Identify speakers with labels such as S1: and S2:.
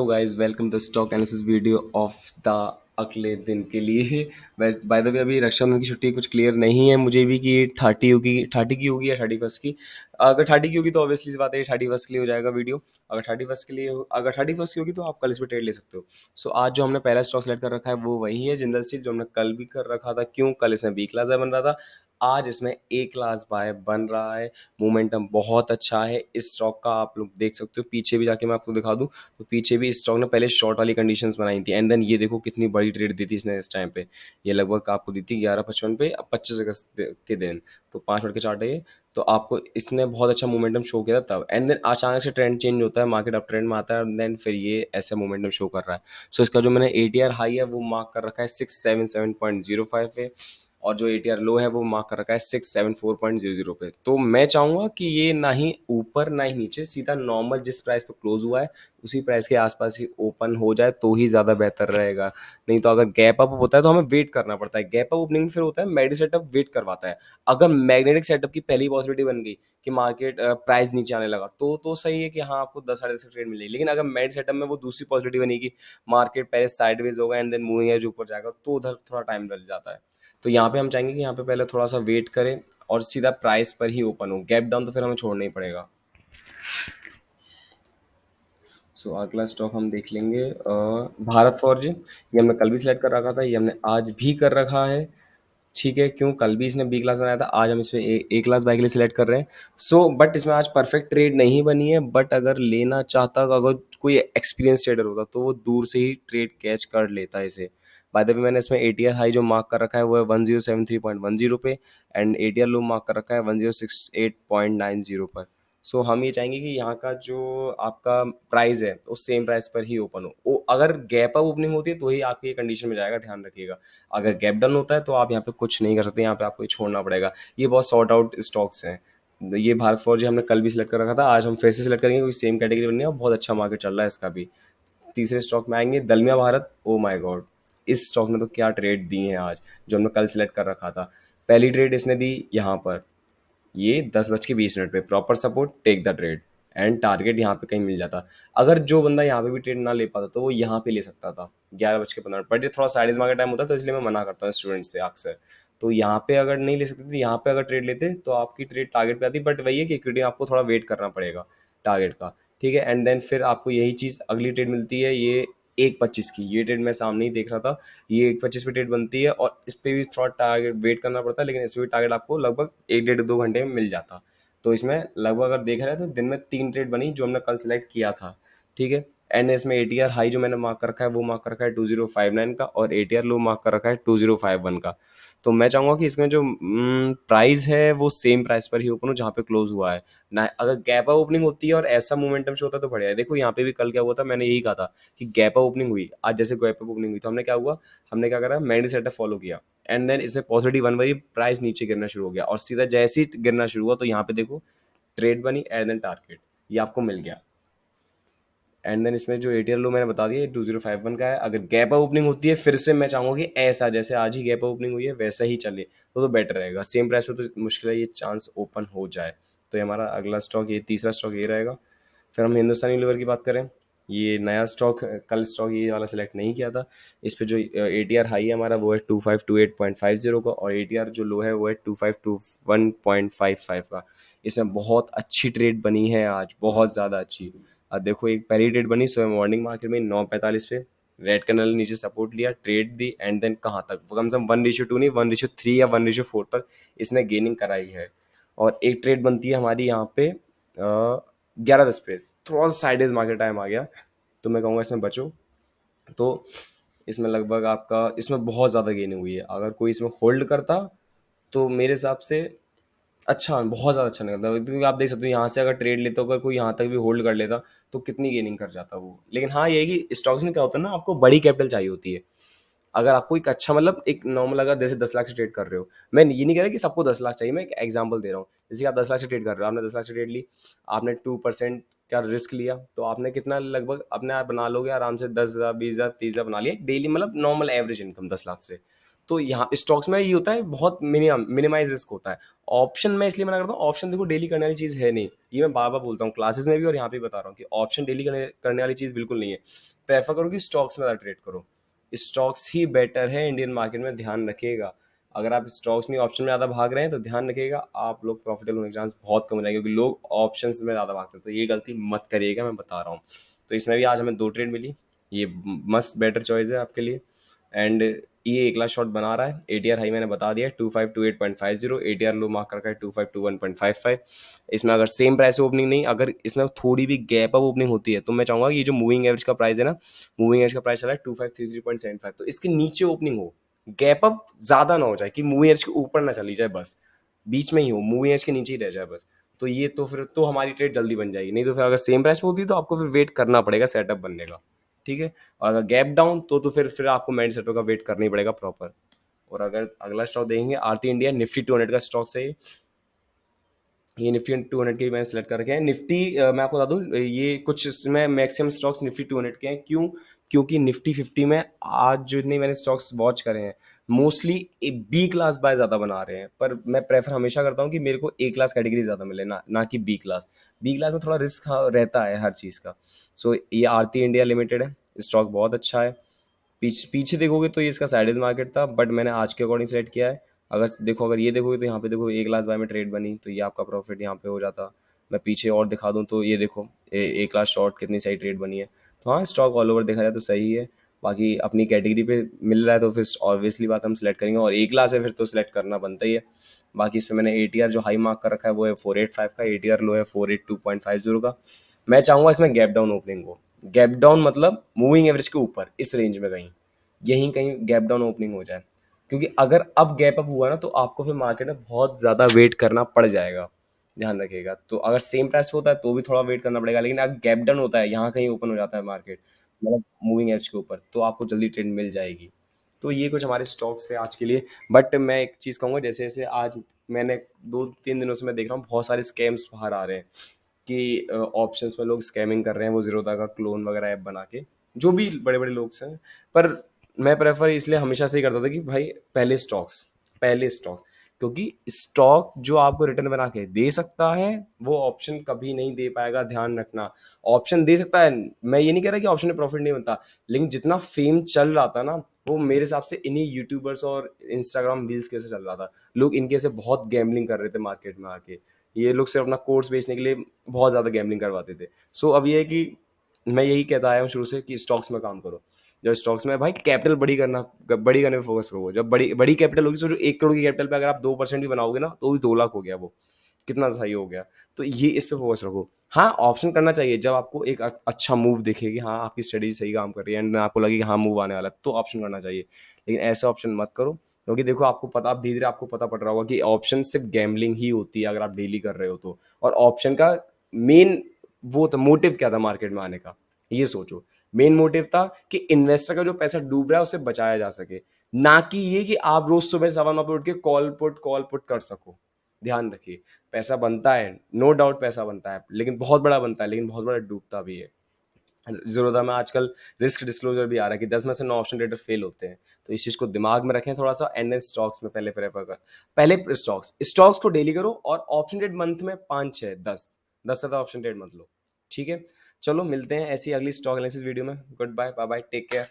S1: Guys, welcome the stock analysis video of the अगले दिन के लिए। वैसे बाय द वे अभी रक्षाबंधन की छुट्टी कुछ क्लियर नहीं है मुझे भी कि 30 की होगी या 31 की। अगर 30 की होगी तो ऑब्वियसली सी बात है 31 के लिए हो जाएगा वीडियो। अगर 31 की होगी तो आप कल इस पर ट्रेड ले सकते हो। सो आज जो हमने पहला स्टॉक सेलेक्ट कर रखा है वो वही है जिंदल स्टील, जो हमने कल भी कर रखा था। क्यों? कल इसमें बी क्लास बन रहा था, आज इसमें ए क्लास बाय बन रहा है। मोमेंटम बहुत अच्छा है इस स्टॉक का, आप लोग देख सकते हो। पीछे भी जाके मैं आपको दिखा दूं तो पीछे भी इस स्टॉक ने पहले शॉर्ट वाली कंडीशंस बनाई थी, एंड देन ये देखो कितनी बड़ी ट्रेड दी थी इसने इस टाइम पे। ये लगभग आपको दी थी 11:55 पे, अब 25 अगस्त के दिन, तो 5 मिनट के चार्ट है ये। तो आपको इसने बहुत अच्छा मोमेंटम शो किया था तब, एंड देन अचानक से ट्रेंड चेंज होता है, मार्केट अप ट्रेंड में आता है, एंड देन फिर ये ऐसे मोमेंटम शो कर रहा है। सो इसका जो मैंने एटीआर हाई है वो मार्क कर रखा है 677.05 पे, और जो एटीआर लो है वो मार्क कर रखा है 674.00 पे। तो मैं चाहूंगा कि ये ना ही ऊपर ना ही नीचे, सीधा नॉर्मल जिस प्राइस पे क्लोज हुआ है उसी प्राइस के आसपास ही ओपन हो जाए तो ही ज़्यादा बेहतर रहेगा। नहीं तो अगर गैप अप होता है तो हमें वेट करना पड़ता है। गैप अप ओपनिंग फिर होता है मैग्नेटिक सेटअप वेट करवाता है। अगर मैग्नेटिक सेटअप की पहली पॉसिबिलिटी बन गई कि मार्केट प्राइस नीचे आने लगा तो सही है कि हाँ आपको 10 साढ़े 10 की ट्रेड मिलेगी। लेकिन अगर मैग्नेटिक सेटअप में वो दूसरी पॉसिबिलिटी बनेगी, मार्केट पहले साइडवेज होगा एंड देन मूविंग एज ऊपर जाएगा, तो उधर थोड़ा टाइम लग जाता है। तो यहाँ पे हम चाहेंगे कि यहाँ पे पहले थोड़ा सा वेट करें और सीधा प्राइस पर ही ओपन हो। गैप डाउन तो फिर हमें छोड़ना ही पड़ेगा। सो अगला स्टॉक हम देख लेंगे भारत फॉर्ज। ये हमने कल भी सिलेक्ट कर रखा था, ये हमने आज भी कर रखा है। ठीक है, क्यों? कल भी इसने बी क्लास बनाया था, आज हम इसमें ए क्लास बाय के लिए सिलेक्ट कर रहे हैं। सो बट इसमें आज परफेक्ट ट्रेड नहीं बनी है, बट अगर लेना चाहता, अगर कोई एक्सपीरियंस ट्रेडर होता तो वो दूर से ही ट्रेड कैच कर लेता है इसे। बाय द वे मैंने इसमें एटीआर हाई जो मार्क कर रखा है वो है 1073.10 पे, एंड एटीआर लो मार्क कर रखा है 1068.90 पर। सो हम ये चाहेंगे कि यहाँ का जो आपका प्राइस है वो सेम प्राइस पर ही ओपन हो। अगर गैप अप ओपनिंग होती है तो ही आपकी ये कंडीशन में जाएगा, ध्यान रखिएगा। अगर गैप डाउन होता है तो आप यहाँ पे कुछ नहीं कर सकते, यहाँ पे आपको ये छोड़ना पड़ेगा। ये बहुत सॉर्ट आउट स्टॉक्स हैं। ये भारत फॉर्ज हमने कल भी सिलेक्ट कर रखा था, आज हम फिर से सिलेक्ट करेंगे क्योंकि सेम कैटेगरी बननी है और बहुत अच्छा मार्केट चल रहा है इसका भी। तीसरे स्टॉक में आएंगे दलमिया भारत। ओ माय गॉड, इस स्टॉक ने तो क्या ट्रेड दी है आज, जो हमने कल सिलेक्ट कर रखा था। पहली ट्रेड इसने दी यहाँ पर, ये 10:20 पे, proper support, take the trade, and target यहाँ पे कहीं मिल जाता। अगर जो बंदा यहाँ पे भी ट्रेड ना ले पाता तो वो यहाँ पे ले सकता था 11:15, बट ये थोड़ा साइड मार्केट टाइम होता है तो इसलिए मैं मना करता हूँ स्टूडेंट से अक्सर। तो यहाँ पे अगर नहीं ले सकते तो यहाँ पे अगर ट्रेड लेते तो आपकी ट्रेड टारगेट पे आती, बट वही है कि इक्विटी आपको थोड़ा वेट करना पड़ेगा टारगेट का। ठीक है, एंड देन फिर आपको यही चीज़ अगली ट्रेड मिलती है, ये 1:25 की। ये ट्रेड मैं सामने ही देख रहा था, ये 1:25 पे ट्रेड बनती है और इस पे भी थोड़ा टारगेट वेट करना पड़ता है, लेकिन इसमें भी टारगेट आपको लगभग 1 डेढ़ 2 घंटे में मिल जाता। तो इसमें लगभग अगर देखा जाए तो दिन में 3 ट्रेड बनी जो हमने कल सिलेक्ट किया था। ठीक है, एंड इसमें एटीआर हाई जो मैंने मार्क कर रखा है वो मार्क कर रखा है 2059 का, और एटीआर लो मार्क कर रखा है 2051 का। तो मैं चाहूंगा कि इसमें जो प्राइस है वो सेम प्राइस पर ही ओपन हो जहाँ पे क्लोज हुआ है ना। अगर गैप अप ओपनिंग होती है और ऐसा मोमेंटम शो होता है तो बढ़िया है। देखो यहाँ पे भी कल क्या हुआ था, मैंने यही कहा था कि गैप अप ओपनिंग हुई, आज जैसे गैप अप ओपनिंग हुई तो हमने क्या हुआ, हमने क्या करा, मैंडी सेटअप फॉलो किया, एंड देन इसमें पॉजिटिव वन वरी प्राइस नीचे गिरना शुरू हो गया, और सीधा जैसे ही गिरना शुरू हुआ तो यहाँ पे देखो ट्रेड बनी, एंड देन टारगेट ये आपको मिल गया। एंड देन इसमें जो एटीआर लो मैंने बता दिया 2051 का है। अगर गैप अप ओपनिंग होती है फिर से मैं चाहूंगा कि ऐसा जैसे आज ही गैप अप ओपनिंग हुई है वैसा ही चले तो बेटर रहेगा। सेम प्राइस पे तो मुश्किल है ये चांस ओपन हो जाए। तो ये हमारा अगला स्टॉक, ये तीसरा स्टॉक ये रहेगा। फिर हम हिंदुस्तान यूनिलीवर की बात करें, ये नया स्टॉक, कल स्टॉक ये वाला सेलेक्ट नहीं किया था। इस पे जो एटीआर हाई है हमारा वो है 2528.50 का, और एटीआर जो लो है वो है 2521.55 का। इसमें बहुत अच्छी ट्रेड बनी है आज, बहुत ज़्यादा अच्छी। अब देखो एक पहली ट्रेड बनी सुबह मॉर्निंग मार्केट में 9:45 पे, रेड कैंडल नीचे सपोर्ट लिया, ट्रेड दी, एंड देन कहाँ तक, कम से कम 1:2 नहीं 1:3 या 1:4 तक इसने गेनिंग कराई है। और एक ट्रेड बनती है हमारी यहाँ पे 11:10 पे, थोड़ा सा साइडेज मार्केट टाइम आ गया तो मैं कहूँगा इसमें बचो। तो इसमें लगभग आपका, इसमें बहुत ज़्यादा गेनिंग हुई है। अगर कोई इसमें होल्ड करता तो मेरे हिसाब से अच्छा, बहुत ज़्यादा अच्छा निकलता है, क्योंकि आप देख सकते हो यहाँ से अगर ट्रेड लेते हो, अगर कोई यहाँ तक भी होल्ड कर लेता तो कितनी गेनिंग कर जाता वो। लेकिन हाँ ये है कि स्टॉक्स में क्या होता है ना, आपको बड़ी कैपिटल चाहिए होती है। अगर आपको एक अच्छा, मतलब एक नॉर्मल, अगर जैसे 10 लाख से ट्रेड कर रहे हो, मैं ये नहीं कह रहा कि सबको 10 लाख चाहिए, मैं एक एग्जांपल दे रहा हूँ। जैसे कि आप 10 लाख से ट्रेड कर रहे हो, आपने 10 लाख से ट्रेड ली, आपने 2% का रिस्क लिया, तो आपने कितना लगभग अपने आप बना लोगे आराम से 10,000 20,000 30,000 बना लिया डेली, मतलब नॉर्मल एवरेज इनकम 10 लाख से। तो यहाँ स्टॉक्स में ये होता है, बहुत मिनिमाइज रिस्क होता है। ऑप्शन में इसलिए मना करता हूँ, ऑप्शन देखो डेली करने वाली चीज़ है नहीं, ये मैं बार बार बोलता हूँ क्लासेस में भी और यहाँ पे बता रहा हूँ कि ऑप्शन डेली करने वाली चीज़ बिल्कुल नहीं है। प्रेफर करो कि स्टॉक्स में ज़्यादा ट्रेड करो, स्टॉक्स ही बेटर है इंडियन मार्केट में, ध्यान रखिएगा। अगर आप स्टॉक्स नहीं ऑप्शन में ज़्यादा भाग रहे हैं तो ध्यान रखिएगा आप लोग प्रॉफिटेबल होने के चांस बहुत कम हो जाएंगे, क्योंकि लोग ऑप्शंस में ज़्यादा भागते हैं, तो ये गलती मत करिएगा, मैं बता रहा हूँ। तो इसमें भी आज हमें 2 ट्रेड मिली, ये मस्त बेटर चॉइस है आपके लिए। एंड ये एक लाख शॉट बना रहा है, एटीआर हाई मैंने बता दिया है 2528.50, एटीआर लो मार्क कर रखा है 2521.55। इसमें अगर सेम प्राइस ओपनिंग नहीं, अगर इसमें थोड़ी भी गैप अप ओपनिंग होती है तो मैं चाहूंगा कि ये जो मूविंग एवरेज का प्राइस है ना, मूविंग एवरेज का प्राइस चला है 2533.75, तो इसके नीचे ओपनिंग हो, गैप अप ज्यादा ना हो जाए कि मूविंग एवरेज के ऊपर ना चली जाए, बस बीच में ही हो, मूविंग एवरेज के नीचे ही रह जाए बस। तो ये तो फिर तो हमारी ट्रेड जल्दी बन जाएगी, नहीं तो फिर अगर सेम प्राइस पे होती है तो आपको फिर वेट करना पड़ेगा सेटअप बनने का, ठीक है। और अगर गैप डाउन तो फिर आपको मेंट सेटअप का वेट करना ही पड़ेगा प्रॉपर। और अगर अगला स्टॉक देखेंगे आरती इंडिया, निफ्टी 200 का स्टॉक से ये निफ्टी 200 के मैंने सेलेक्ट कर रखे हैं। निफ्टी मैं आपको बता दूं ये कुछ इसमें मैक्सिमम स्टॉक्स निफ्टी 200 के हैं, क्यों? क्योंकि निफ्टी 50 में आज जितने मैंने स्टॉक्स वॉच करे हैं मोस्टली बी क्लास बाय ज़्यादा बना रहे हैं, पर मैं प्रेफर हमेशा करता हूँ कि मेरे को ए क्लास कैटेगरी ज़्यादा मिले, ना कि बी क्लास। बी क्लास में थोड़ा रिस्क रहता है हर चीज़ का। सो ये आरती इंडिया लिमिटेड है, स्टॉक बहुत अच्छा है। पीछे देखोगे तो ये इसका साइडेज मार्केट था, बट मैंने आज के अकॉर्डिंग सेलेक्ट किया है। अगर ये देखोगे तो यहाँ पे देखो एक लाख बाय में ट्रेड बनी, तो ये आपका प्रॉफिट यहाँ पे हो जाता। मैं पीछे और दिखा दूँ तो ये देखो एक लाख शॉर्ट कितनी सही ट्रेड बनी है। तो हाँ, स्टॉक ऑल ओवर देखा जाए तो सही है। बाकी अपनी कैटेगरी पे मिल रहा है तो फिर ऑब्वियसली बात हम सेलेक्ट करेंगे, और एक क्लास है फिर तो सिलेक्ट करना बनता ही है। बाकी इस पे मैंने एटीआर जो हाई मार्क कर रखा है वो है 485 का, एटीआर लो है 482.50 का। मैं चाहूंगा इसमें गैप डाउन ओपनिंग हो, गैप डाउन मतलब मूविंग एवरेज के ऊपर इस रेंज में कहीं, यहीं कहीं गैप डाउन ओपनिंग हो जाए। क्योंकि अगर अब गैप अप हुआ ना तो आपको फिर मार्केट में बहुत ज़्यादा वेट करना पड़ जाएगा, ध्यान रखिएगा। तो अगर सेम प्राइस पे होता है तो भी थोड़ा वेट करना पड़ेगा, लेकिन अगर गैप डाउन होता है यहाँ कहीं ओपन हो जाता है मार्केट, मतलब मूविंग एज के ऊपर, तो आपको जल्दी ट्रेंड मिल जाएगी। तो ये कुछ हमारे स्टॉक्स थे आज के लिए। बट मैं एक चीज़ कहूँगा, जैसे जैसे आज मैंने 2-3 दिनों से मैं देख रहा हूँ बहुत सारे स्कैम्स बाहर आ रहे हैं कि ऑप्शंस में लोग स्कैमिंग कर रहे हैं, वो जीरोधा का क्लोन वगैरह ऐप बना के, जो भी बड़े बड़े लोग हैं। पर मैं प्रेफर इसलिए हमेशा से ही करता था कि भाई पहले स्टॉक्स, क्योंकि स्टॉक जो आपको रिटर्न बना के दे सकता है वो ऑप्शन कभी नहीं दे पाएगा, ध्यान रखना। ऑप्शन दे सकता है, मैं ये नहीं कह रहा कि ऑप्शन में प्रॉफिट नहीं बनता, लेकिन जितना फेम चल रहा था ना वो मेरे हिसाब से इन्हीं यूट्यूबर्स और इंस्टाग्राम रील्स के से चल रहा था। लोग इनके से बहुत गैम्बलिंग कर रहे थे मार्केट में आके, ये लोग सिर्फ अपना कोर्स बेचने के लिए बहुत ज़्यादा गैम्बलिंग करवाते थे। सो अब ये है कि मैं यही कहता आया हूँ शुरू से कि स्टॉक्स में काम करो। जब स्टॉक्स में भाई कैपिटल बड़ी करने पे फोकस करो, जब बड़ी बड़ी कैपिटल होगी, सोचो 1 करोड़ की कैपिटल पे अगर आप 2% भी बनाओगे ना तो भी 2 लाख हो गया, वो कितना सही हो गया। तो ये इस पे फोकस रखो। हाँ, ऑप्शन करना चाहिए जब आपको एक अच्छा मूव दिखे कि हाँ आपकी स्ट्रेटेजी सही काम कर रही है एंड आपको लगे कि हाँ मूव आने वाला है, तो ऑप्शन करना चाहिए। लेकिन ऐसे ऑप्शन मत करो, क्योंकि देखो आपको पता, आप धीरे धीरे आपको पता पड़ रहा होगा कि ऑप्शन सिर्फ गैम्बलिंग ही होती है अगर आप डेली कर रहे हो तो। और ऑप्शन का मेन वो था, मोटिव क्या था मार्केट में आने का, ये सोचो। मेन मोटिव था कि इन्वेस्टर का जो पैसा डूब रहा है उसे बचाया जा सके, ना कि ये कि आप रोज सुबह 9:15 पे उठ के कॉल पुट कर सको। ध्यान रखिए, पैसा बनता है, नो डाउट पैसा बनता है, लेकिन बहुत बड़ा बनता है, लेकिन बहुत बड़ा डूबता भी है। जीरोधा में आजकल रिस्क डिस्क्लोजर भी आ रहा है कि 10 में से 9 ऑप्शन ट्रेडर फेल होते हैं, तो इस चीज को दिमाग में रखें थोड़ा सा। एंड देन स्टॉक्स में पहले प्रेफर कर, पहले स्टॉक्स को डेली करो, और ऑप्शन ट्रेड मंथ में 5 6 10 से ऑप्शन ट्रेड मत लो, ठीक है। चलो मिलते हैं ऐसी अगली स्टॉक एनालिसिस वीडियो में। Good bye, bye bye, take care.